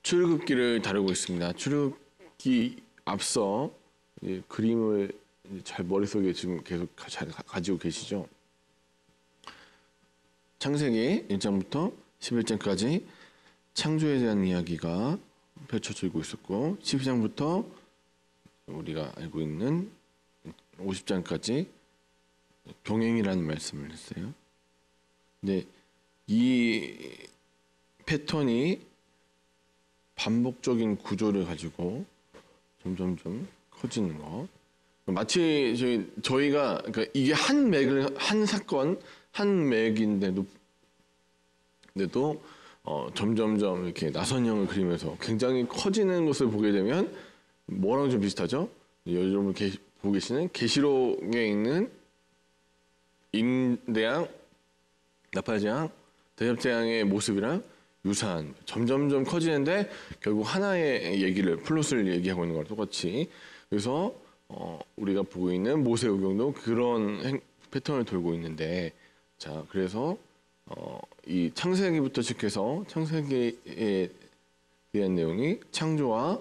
출애굽기를 다루고 있습니다. 출애굽기 앞서 그림을 잘 머릿속에 지금 계속 잘 가지고 계시죠? 창세기 1장부터 11장까지 창조에 대한 이야기가 펼쳐지고 있었고 12장부터 우리가 알고 있는 50장까지 동행이라는 말씀을 했어요. 근데 이 패턴이 반복적인 구조를 가지고 점점점 커지는 거. 마치 저희가 그러니까 이게 한 사건, 한 맥인데도 점점점 이렇게 나선형을 그리면서 굉장히 커지는 것을 보게 되면 뭐랑 좀 비슷하죠? 여러분 보고 계시는 계시록에 있는 임대양, 나팔재앙, 대접재앙의 모습이랑 유사한 점점점 커지는데 결국 하나의 얘기를 플롯을 얘기하고 있는 거랑 똑같이 그래서 우리가 보고 있는 모세오경도 그런 패턴을 돌고 있는데 자 그래서 이 창세기부터 시작해서 창세기에 대한 내용이 창조와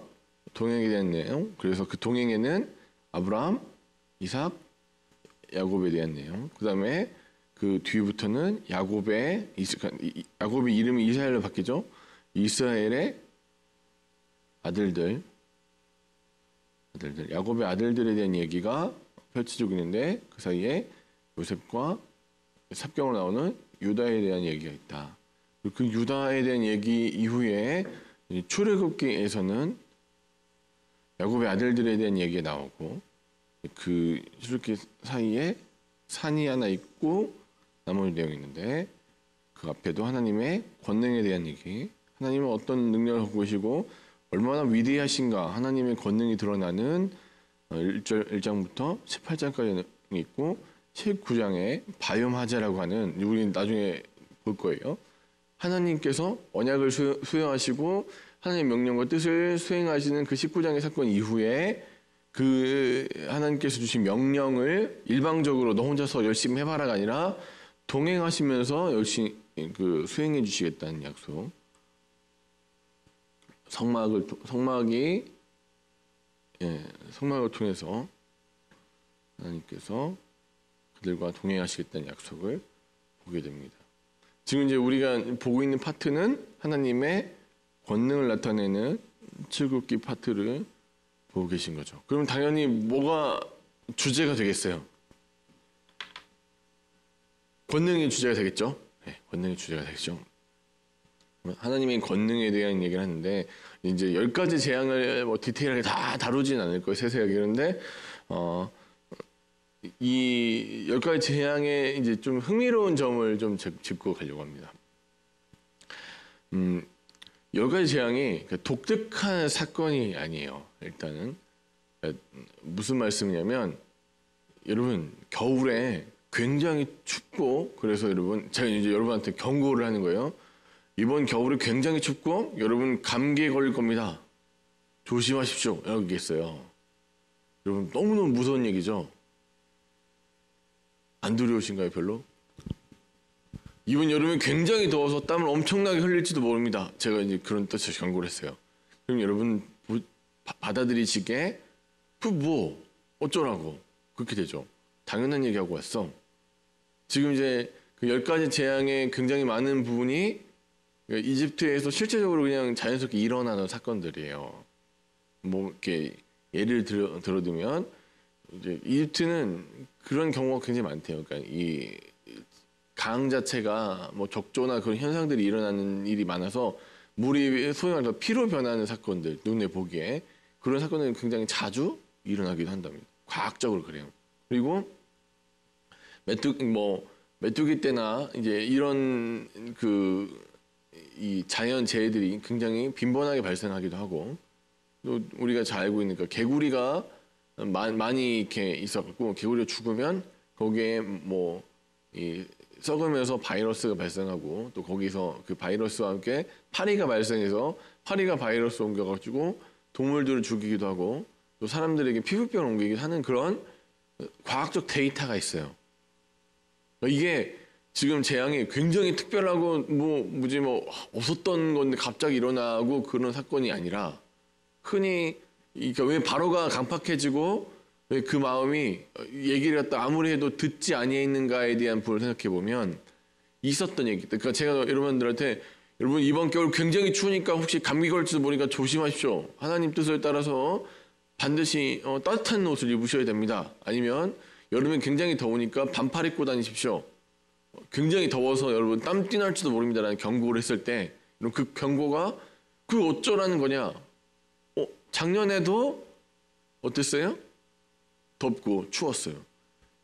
동행에 대한 내용 그래서 그 동행에는 아브라함, 이삭, 야곱에 대한 내용 그 다음에 그 뒤부터는 야곱의 이름이 이스라엘로 바뀌죠. 이스라엘의 아들들 야곱의 아들들에 대한 얘기가 펼쳐지고 있는데 그 사이에 요셉과 삽경으로 나오는 유다에 대한 얘기가 있다. 그 유다에 대한 얘기 이후에 출애굽기에서는 야곱의 아들들에 대한 얘기가 나오고 그 출애굽기 사이에 산이 하나 있고 나머지 내용이 있는데 그 앞에도 하나님의 권능에 대한 얘기 하나님은 어떤 능력을 갖고 계시고 얼마나 위대하신가 하나님의 권능이 드러나는 1장부터 18장까지 있고 19장에 바염하자라고 하는 우리 나중에 볼 거예요. 하나님께서 언약을 수행하시고 하나님의 명령과 뜻을 수행하시는 그 19장의 사건 이후에 그 하나님께서 주신 명령을 일방적으로 너 혼자서 열심히 해봐라가 아니라 동행하시면서 열심히 그 수행해 주시겠다는 약속. 성막을 통해서 하나님께서 그들과 동행하시겠다는 약속을 보게 됩니다. 지금 이제 우리가 보고 있는 파트는 하나님의 권능을 나타내는 출애굽기 파트를 보고 계신 거죠. 그럼 당연히 뭐가 주제가 되겠어요? 권능이 주제가 되겠죠? 네, 권능이 주제가 되겠죠. 하나님의 권능에 대한 얘기를 하는데 이제 10가지 재앙을 뭐 디테일하게 다 다루진 않을 거예요. 세세하게. 그런데 이 10가지 재앙에 이제 좀 흥미로운 점을 좀 짚고 가려고 합니다. 10가지 재앙이 독특한 사건이 아니에요. 일단은 무슨 말씀이냐면 여러분 겨울에 굉장히 춥고 그래서 여러분 제가 이제 여러분한테 경고를 하는 거예요. 이번 겨울에 굉장히 춥고 여러분 감기에 걸릴 겁니다. 조심하십시오. 라고 얘기했어요. 여러분 너무너무 무서운 얘기죠. 안 두려우신가요 별로? 이번 여름에 굉장히 더워서 땀을 엄청나게 흘릴지도 모릅니다. 제가 이제 그런 뜻으로 경고를 했어요. 그럼 여러분 받아들이시기에 뭐 어쩌라고 그렇게 되죠. 당연한 얘기하고 왔어. 지금 이제 그 10가지 재앙의 굉장히 많은 부분이 이집트에서 실제적으로 그냥 자연스럽게 일어나는 사건들이에요. 뭐 이렇게 예를 들어두면 이제 이집트는 그런 경우가 굉장히 많대요. 그러니까 이 강 자체가 뭐 적조나 그런 현상들이 일어나는 일이 많아서 물이 소위 말해서 피로 변하는 사건들 눈에 보기에 그런 사건들이 굉장히 자주 일어나기도 한답니다. 과학적으로 그래요. 그리고 메뚜기 때나 이제 이런 이 자연 재해들이 굉장히 빈번하게 발생하기도 하고 또 우리가 잘 알고 있는 개구리가 많이 이렇게 있어갖고 개구리가 죽으면 거기에 이 썩으면서 바이러스가 발생하고 또 거기서 그 바이러스와 함께 파리가 발생해서 파리가 바이러스 옮겨가지고 동물들을 죽이기도 하고 또 사람들에게 피부병을 옮기기도 하는 그런 과학적 데이터가 있어요. 이게 지금 재앙이 굉장히 특별하고 뭐 없었던 건데 갑자기 일어나고 그런 사건이 아니라 흔히 그러니까 왜 바로가 강팍해지고 왜 그 마음이 얘기를 갖다 아무리 해도 듣지 아니했는가에 대한 부분을 생각해 보면 있었던 얘기. 그러니까 제가 여러분들한테 여러분 이번 겨울 굉장히 추우니까 혹시 감기 걸릴지도 모르니까 조심하십시오. 하나님 뜻을 따라서 반드시 따뜻한 옷을 입으셔야 됩니다. 아니면 여름엔 굉장히 더우니까 반팔 입고 다니십시오. 굉장히 더워서 여러분 땀띠 날지도 모릅니다라는 경고를 했을 때 그 경고가 그 어쩌라는 거냐? 작년에도 어땠어요? 덥고 추웠어요.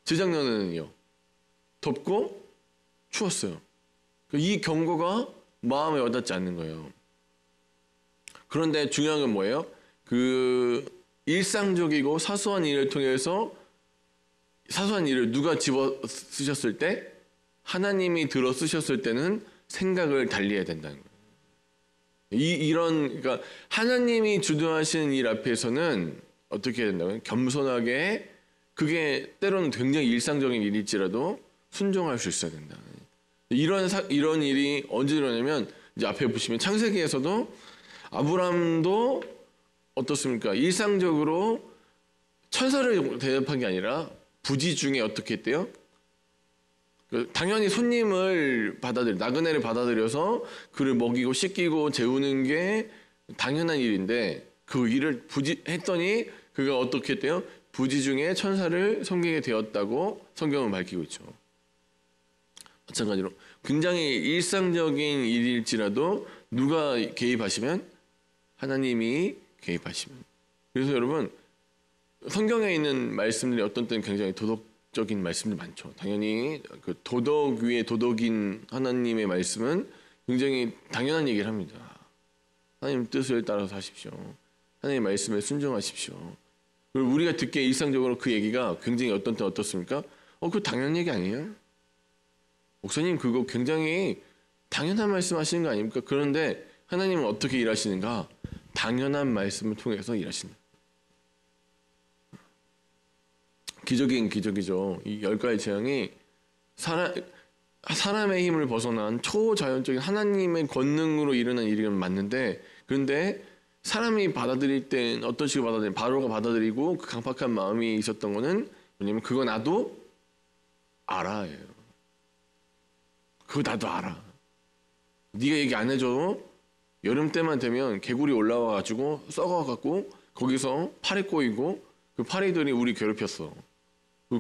재작년에는요. 덥고 추웠어요. 이 경고가 마음에 와닿지 않는 거예요. 그런데 중요한 건 뭐예요? 그 일상적이고 사소한 일을 통해서 사소한 일을 누가 집어 쓰셨을 때 하나님이 들어 쓰셨을 때는 생각을 달리해야 된다는 거예요. 그러니까 하나님이 주도하시는 일 앞에서는 어떻게 해야 된다고요? 겸손하게 그게 때로는 굉장히 일상적인 일일지라도 순종할 수 있어야 된다. 이런 일이 언제 일어나냐면 이제 앞에 보시면 창세기에서도 아브람도 어떻습니까? 일상적으로 천사를 대접한 게 아니라 부지 중에 어떻게 했대요? 당연히 손님을 나그네를 받아들여서 그를 먹이고 씻기고 재우는 게 당연한 일인데 그 일을 했더니 그가 어떻게 했대요? 부지 중에 천사를 섬기게 되었다고 성경은 밝히고 있죠. 마찬가지로 굉장히 일상적인 일일지라도 누가 개입하시면 하나님이 개입하시면. 그래서 여러분 성경에 있는 말씀들이 어떤 때는 굉장히 도덕적인 말씀들 많죠. 당연히 그 도덕 위에 도덕인 하나님의 말씀은 굉장히 당연한 얘기를 합니다. 하나님 뜻을 따라서 하십시오. 하나님의 말씀에 순종하십시오. 그리고 우리가 듣기에 일상적으로 그 얘기가 굉장히 어떤 때 어떻습니까? 그거 당연한 얘기 아니에요? 목사님 그거 굉장히 당연한 말씀 하시는 거 아닙니까? 그런데 하나님은 어떻게 일하시는가? 당연한 말씀을 통해서 일하신다. 기적인 기적이죠. 이 10가지 재앙이 사람의 힘을 벗어난 초자연적인 하나님의 권능으로 일어난 일이 맞는데 그런데 사람이 받아들일 땐 어떤 식으로 받아들이냐 바로가 받아들이고 그 강팍한 마음이 있었던 거는 뭐냐면 그거 나도 알아요. 그거 나도 알아. 네가 얘기 안 해줘. 여름 때만 되면 개구리 올라와가지고 썩어갖고 거기서 파리 꼬이고 그 파리들이 우리 괴롭혔어.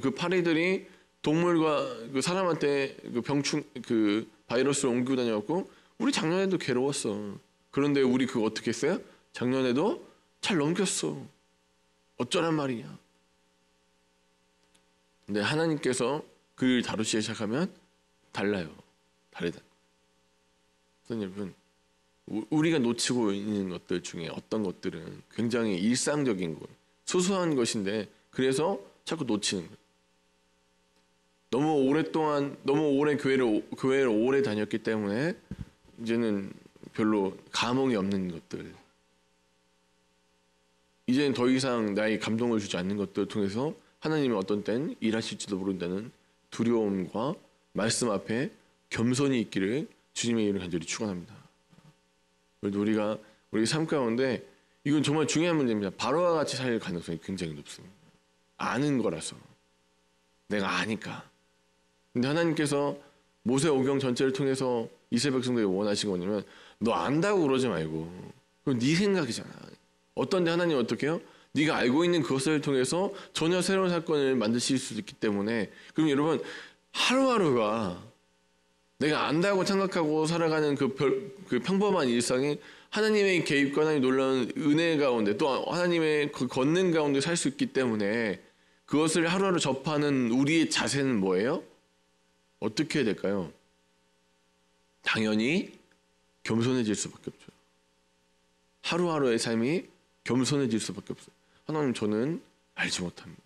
그 파리들이 동물과 그 사람한테 그 병충 그 바이러스를 옮기고 다녀갖고 우리 작년에도 괴로웠어. 그런데 우리 그거 어떻게 했어요? 작년에도 잘 넘겼어. 어쩌란 말이냐. 근데 하나님께서 그 일 다루시기 시작하면 달라요. 다르다. 여러분 우리가 놓치고 있는 것들 중에 어떤 것들은 굉장히 일상적인 것, 소소한 것인데 그래서 자꾸 놓치는 거예요. 너무 오래 교회를 오래 다녔기 때문에 이제는 별로 감흥이 없는 것들, 이제는 더 이상 나의 감동을 주지 않는 것들을 통해서 하나님이 어떤 때는 일하실지도 모른다는 두려움과 말씀 앞에 겸손이 있기를 주님의 이름으로 간절히 축원합니다. 우리가 우리 삶 가운데 이건 정말 중요한 문제입니다. 바로와 같이 살 가능성이 굉장히 높습니다. 아는 거라서 내가 아니까. 근데 하나님께서 모세 오경 전체를 통해서 이스라엘 백성들이 원하신 거냐면 너 안다고 그러지 말고 그건 네 생각이잖아. 어떤데 하나님 어떻게 해요? 네가 알고 있는 그것을 통해서 전혀 새로운 사건을 만드실 수도 있기 때문에 그럼 여러분 하루하루가 내가 안다고 생각하고 살아가는 그 평범한 일상이 하나님의 개입과 하나님의 놀라운 은혜 가운데 또 하나님의 그 권능 가운데 살 수 있기 때문에 그것을 하루하루 접하는 우리의 자세는 뭐예요? 어떻게 해야 될까요? 당연히 겸손해질 수밖에 없죠. 하루하루의 삶이 겸손해질 수밖에 없어요. 하나님 저는 알지 못합니다.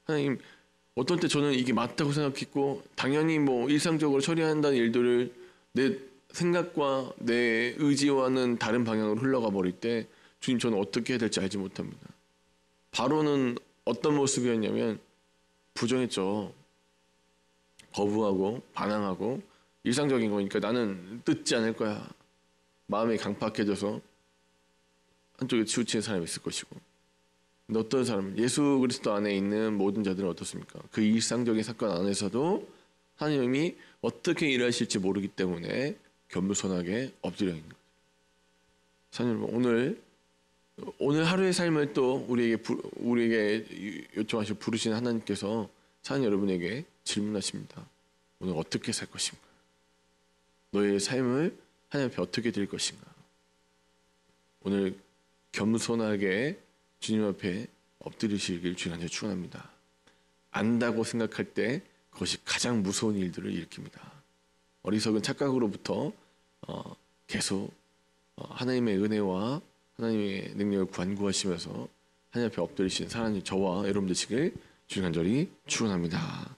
하나님 어떤 때 저는 이게 맞다고 생각했고 당연히 뭐 일상적으로 처리한다는 일들을 내 생각과 내 의지와는 다른 방향으로 흘러가 버릴 때 주님 저는 어떻게 해야 될지 알지 못합니다. 바로는 어떤 모습이었냐면 부정했죠. 거부하고 반항하고 일상적인 거니까 나는 듣지 않을 거야. 마음이 강팍해져서 한쪽에 치우치는 사람이 있을 것이고. 근데 어떤 사람은 예수 그리스도 안에 있는 모든 자들은 어떻습니까? 그 일상적인 사건 안에서도 하나님이 어떻게 일하실지 모르기 때문에 겸손하게 엎드려 있는 거죠. 사장님, 오늘 하루의 삶을 또 우리에게 요청하시고 부르신 하나님께서 사는 여러분에게 질문하십니다. 오늘 어떻게 살 것인가? 너의 삶을 하나님 앞에 어떻게 드릴 것인가? 오늘 겸손하게 주님 앞에 엎드리시길 주님한테 축원합니다. 안다고 생각할 때 그것이 가장 무서운 일들을 일으킵니다. 어리석은 착각으로부터 계속 하나님의 은혜와 하나님의 능력을 간구하시면서 하나님 앞에 엎드리신 사랑하는 저와 여러분 되시길 주님 간절히 축원합니다.